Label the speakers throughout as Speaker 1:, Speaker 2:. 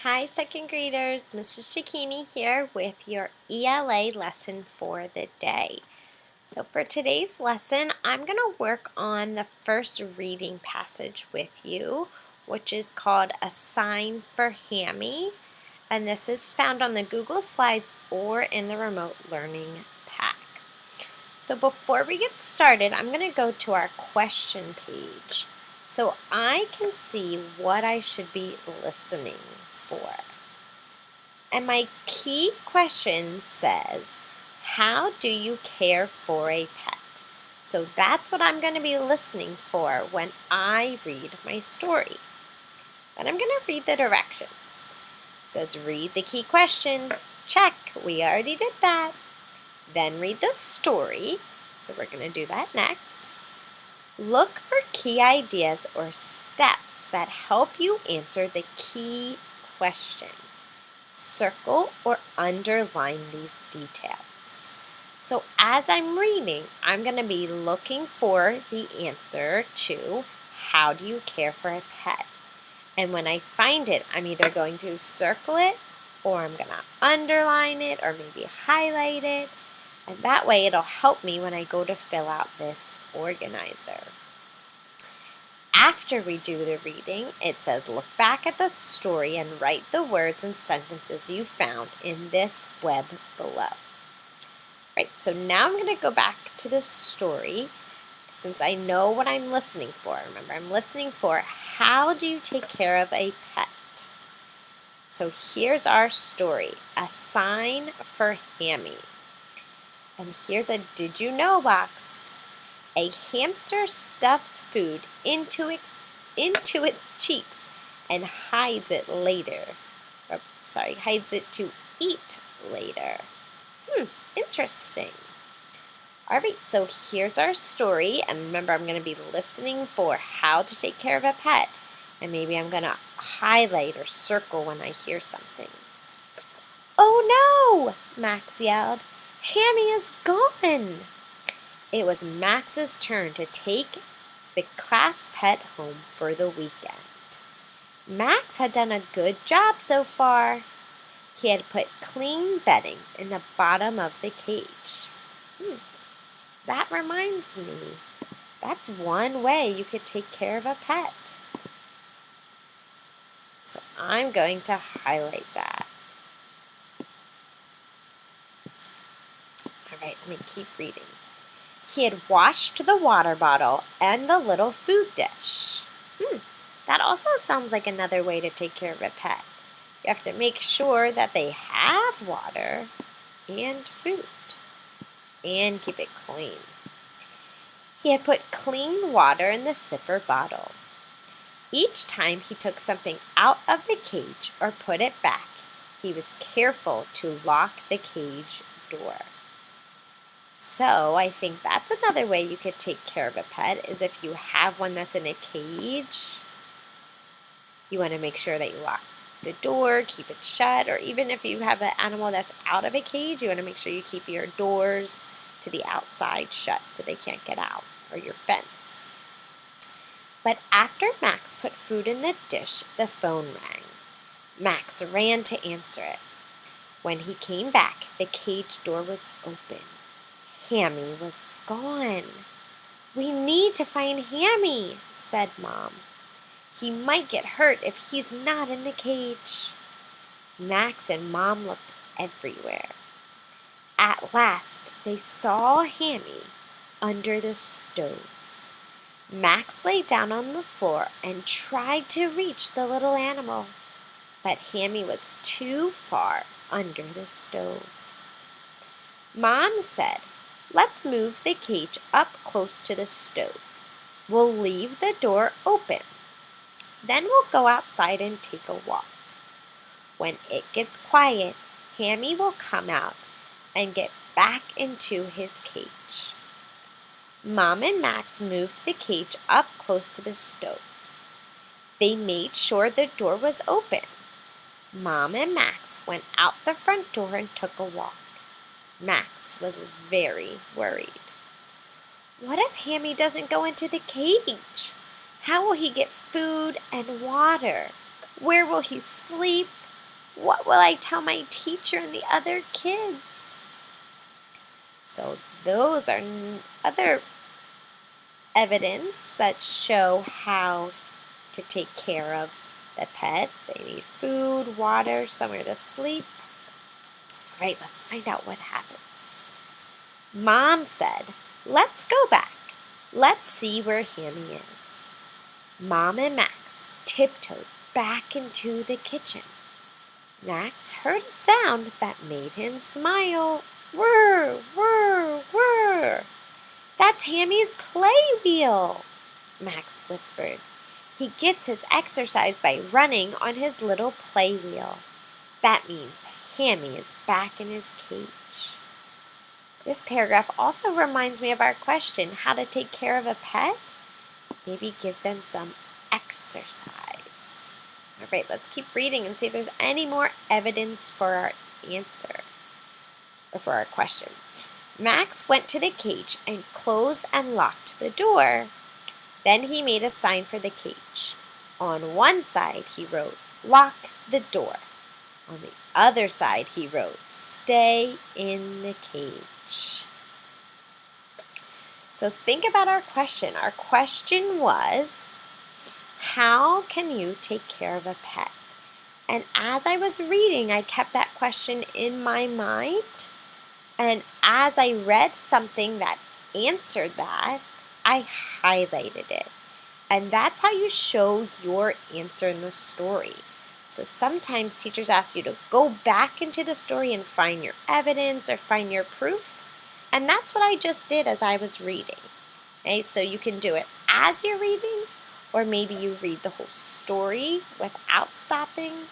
Speaker 1: Hi, second graders. Mrs. Cicchini here with your ELA lesson for the day. So for today's lesson, I'm going to work on the first reading passage with you, which is called A Sign for Hammy. And this is found on the Google Slides or in the Remote Learning Pack. So before we get started, I'm going to go to our question page so I can see what I should be listening for. And my key question says, how do you care for a pet? So that's what I'm going to be listening for when I read my story. Then I'm going to read the directions. It says, read the key question. Check, we already did that. Then read the story. So we're going to do that next. Look for key ideas or steps that help you answer the key question. Circle or underline these details. So as I'm reading, I'm going to be looking for the answer to how do you care for a pet? And when I find it, I'm either going to circle it or I'm going to underline it or maybe highlight it. And that way it'll help me when I go to fill out this organizer. After we do the reading, it says look back at the story and write the words and sentences you found in this web below. Right, so now I'm going to go back to the story since I know what I'm listening for. Remember, I'm listening for how do you take care of a pet? So here's our story, A Sign for Hammy. And here's a did you know box. A hamster stuffs food into its cheeks and hides it to eat later. Interesting. All right, so here's our story. And remember, I'm going to be listening for how to take care of a pet. And maybe I'm going to highlight or circle when I hear something. Oh no, Max yelled. Hammy is gone. It was Max's turn to take the class pet home for the weekend. Max had done a good job so far. He had put clean bedding in the bottom of the cage. That reminds me, that's one way you could take care of a pet. So I'm going to highlight that. All right, let me keep reading. He had washed the water bottle and the little food dish. That also sounds like another way to take care of a pet. You have to make sure that they have water and food and keep it clean. He had put clean water in the sipper bottle. Each time he took something out of the cage or put it back, he was careful to lock the cage door. So I think that's another way you could take care of a pet is if you have one that's in a cage. You want to make sure that you lock the door, keep it shut, or even if you have an animal that's out of a cage, you want to make sure you keep your doors to the outside shut so they can't get out, or your fence. But after Max put food in the dish, the phone rang. Max ran to answer it. When he came back, the cage door was open. Hammy was gone. We need to find Hammy, said Mom. He might get hurt if he's not in the cage. Max and Mom looked everywhere. At last, they saw Hammy under the stove. Max lay down on the floor and tried to reach the little animal, but Hammy was too far under the stove. Mom said, let's move the cage up close to the stove. We'll leave the door open. Then we'll go outside and take a walk. When it gets quiet, Hammy will come out and get back into his cage. Mom and Max moved the cage up close to the stove. They made sure the door was open. Mom and Max went out the front door and took a walk. Max was very worried. What if Hammy doesn't go into the cage? How will he get food and water? Where will he sleep? What will I tell my teacher and the other kids? So those are other evidence that show how to take care of the pet. They need food, water, somewhere to sleep. All right, let's find out what happens. Mom said, "Let's go back. Let's see where Hammy is." Mom and Max tiptoed back into the kitchen. Max heard a sound that made him smile. Whir, whir, whir. "That's Hammy's play wheel," Max whispered. "He gets his exercise by running on his little play wheel. That means Hammy is back in his cage." This paragraph also reminds me of our question, how to take care of a pet. Maybe give them some exercise. All right, let's keep reading and see if there's any more evidence for our answer, or for our question. Max went to the cage and closed and locked the door. Then he made a sign for the cage. On one side, he wrote, "Lock the door." On the other side, he wrote, "Stay in the cage." So think about our question. Our question was, how can you take care of a pet? And as I was reading, I kept that question in my mind. And as I read something that answered that, I highlighted it. And that's how you show your answer in the story. So sometimes teachers ask you to go back into the story and find your evidence or find your proof. And that's what I just did as I was reading. Okay, so you can do it as you're reading, or maybe you read the whole story without stopping.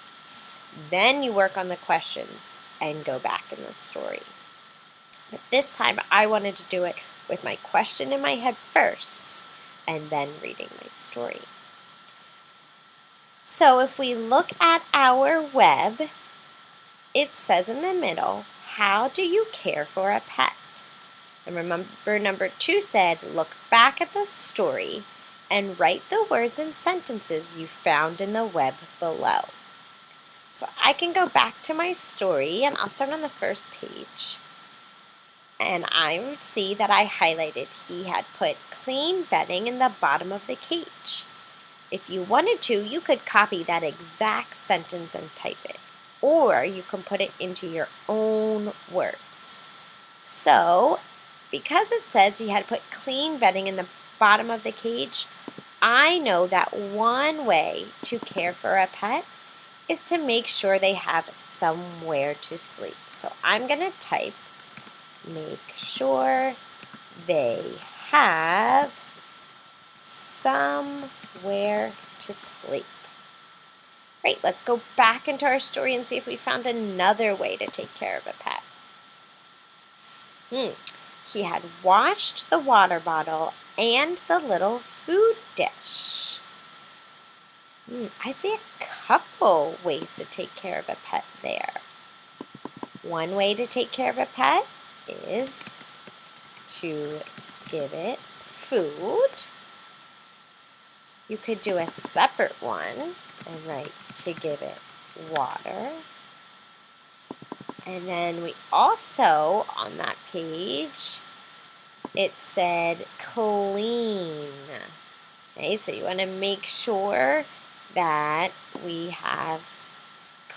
Speaker 1: Then you work on the questions and go back in the story. But this time I wanted to do it with my question in my head first and then reading my story. So if we look at our web, it says in the middle, how do you care for a pet? And remember, number 2 said, look back at the story and write the words and sentences you found in the web below. So I can go back to my story, and I'll start on the first page. And I see that I highlighted he had put clean bedding in the bottom of the cage. If you wanted to, you could copy that exact sentence and type it. Or you can put it into your own words. So, because it says he had put clean bedding in the bottom of the cage, I know that one way to care for a pet is to make sure they have somewhere to sleep. So I'm going to type, make sure they have somewhere to sleep. Great, let's go back into our story and see if we found another way to take care of a pet. He had washed the water bottle and the little food dish. I see a couple ways to take care of a pet there. One way to take care of a pet is to give it food. You could do a separate one and write to give it water. And then we also, on that page, it said clean. Okay, so you want to make sure that we have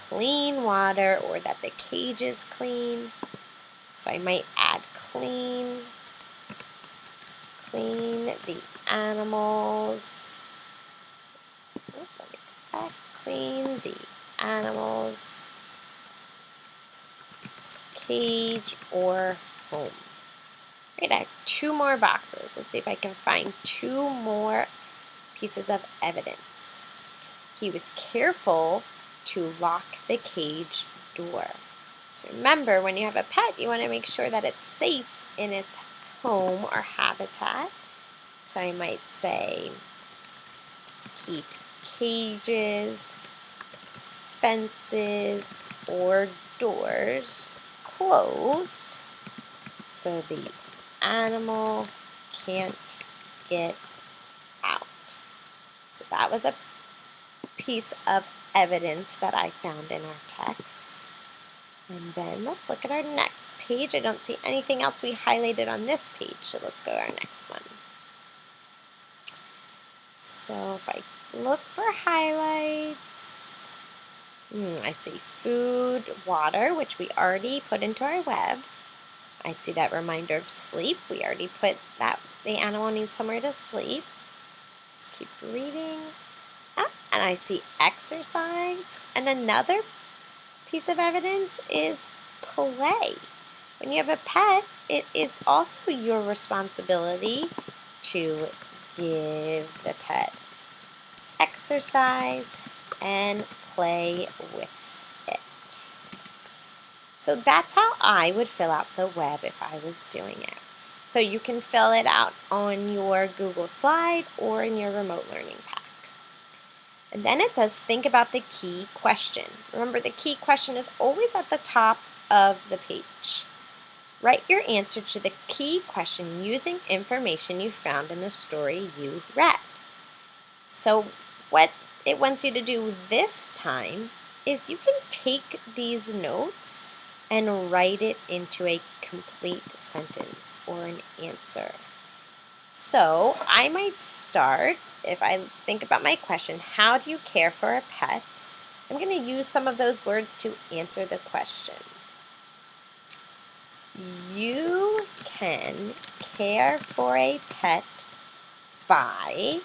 Speaker 1: clean water or that the cage is clean. So I might add clean the animals. Clean the animals cage or home. Great, I have 2 more boxes. Let's see if I can find 2 more pieces of evidence. He was careful to lock the cage door. So remember, when you have a pet, you want to make sure that it's safe in its home or habitat. So I might say, keep cages, fences, or doors closed so the animal can't get out. So that was a piece of evidence that I found in our text. And then let's look at our next page. I don't see anything else we highlighted on this page, so let's go to our next one. So if I look for highlights, I see food, water, which we already put into our web. I see that reminder of sleep. We already put that the animal needs somewhere to sleep. Let's keep reading. And I see exercise. And another piece of evidence is play. When you have a pet, it is also your responsibility to give the pet exercise and play with it. So that's how I would fill out the web if I was doing it. So you can fill it out on your Google slide or in your remote learning pack. And then it says, think about the key question. Remember, the key question is always at the top of the page. Write your answer to the key question using information you found in the story you read. So what it wants you to do this time is you can take these notes and write it into a complete sentence or an answer. So I might start, if I think about my question, how do you care for a pet? I'm going to use some of those words to answer the question. You can care for a pet by,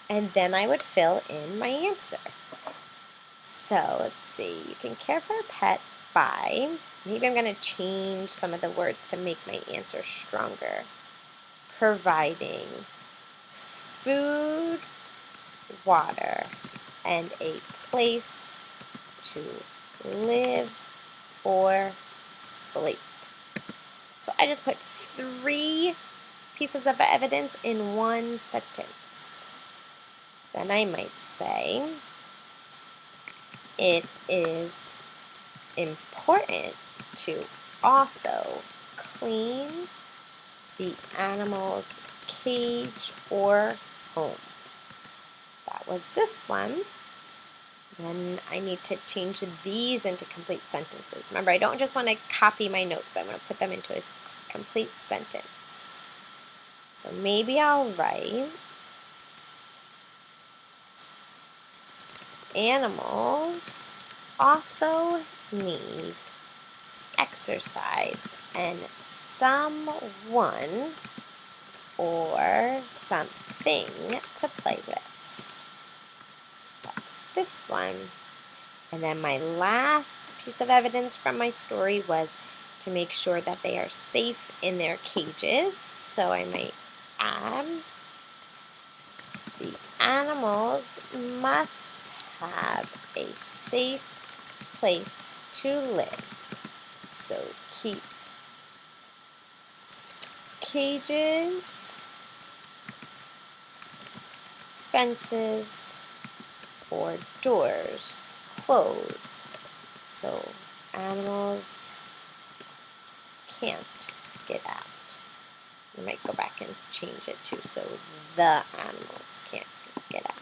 Speaker 1: and then I would fill in my answer. So let's see, you can care for a pet by, maybe I'm going to change some of the words to make my answer stronger. Providing food, water, and a place to live or sleep. So I just put 3 pieces of evidence in one sentence. Then I might say, it is important to also clean the animal's cage or home. That was this one. Then I need to change these into complete sentences. Remember, I don't just want to copy my notes. I want to put them into a complete sentence. So maybe I'll write, animals also need exercise and someone or something to play with. That's this one. And then my last piece of evidence from my story was to make sure that they are safe in their cages. So I might add, the animals must have a safe place to live. So keep cages, fences, or doors closed so animals can't get out. You might go back and change it too, so the animals can't get out.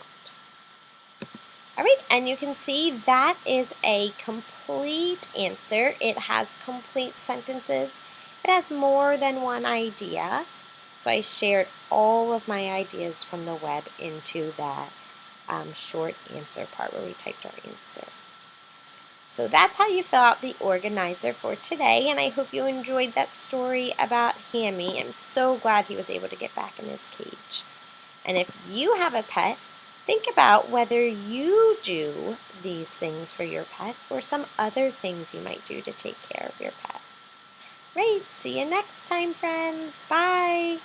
Speaker 1: All right, and you can see that is a complete answer. It has complete sentences. It has more than one idea. So I shared all of my ideas from the web into that short answer part where we typed our answer. So that's how you fill out the organizer for today, and I hope you enjoyed that story about Hammy. I'm so glad he was able to get back in his cage. And if you have a pet, think about whether you do these things for your pet or some other things you might do to take care of your pet. Great, see you next time, friends. Bye.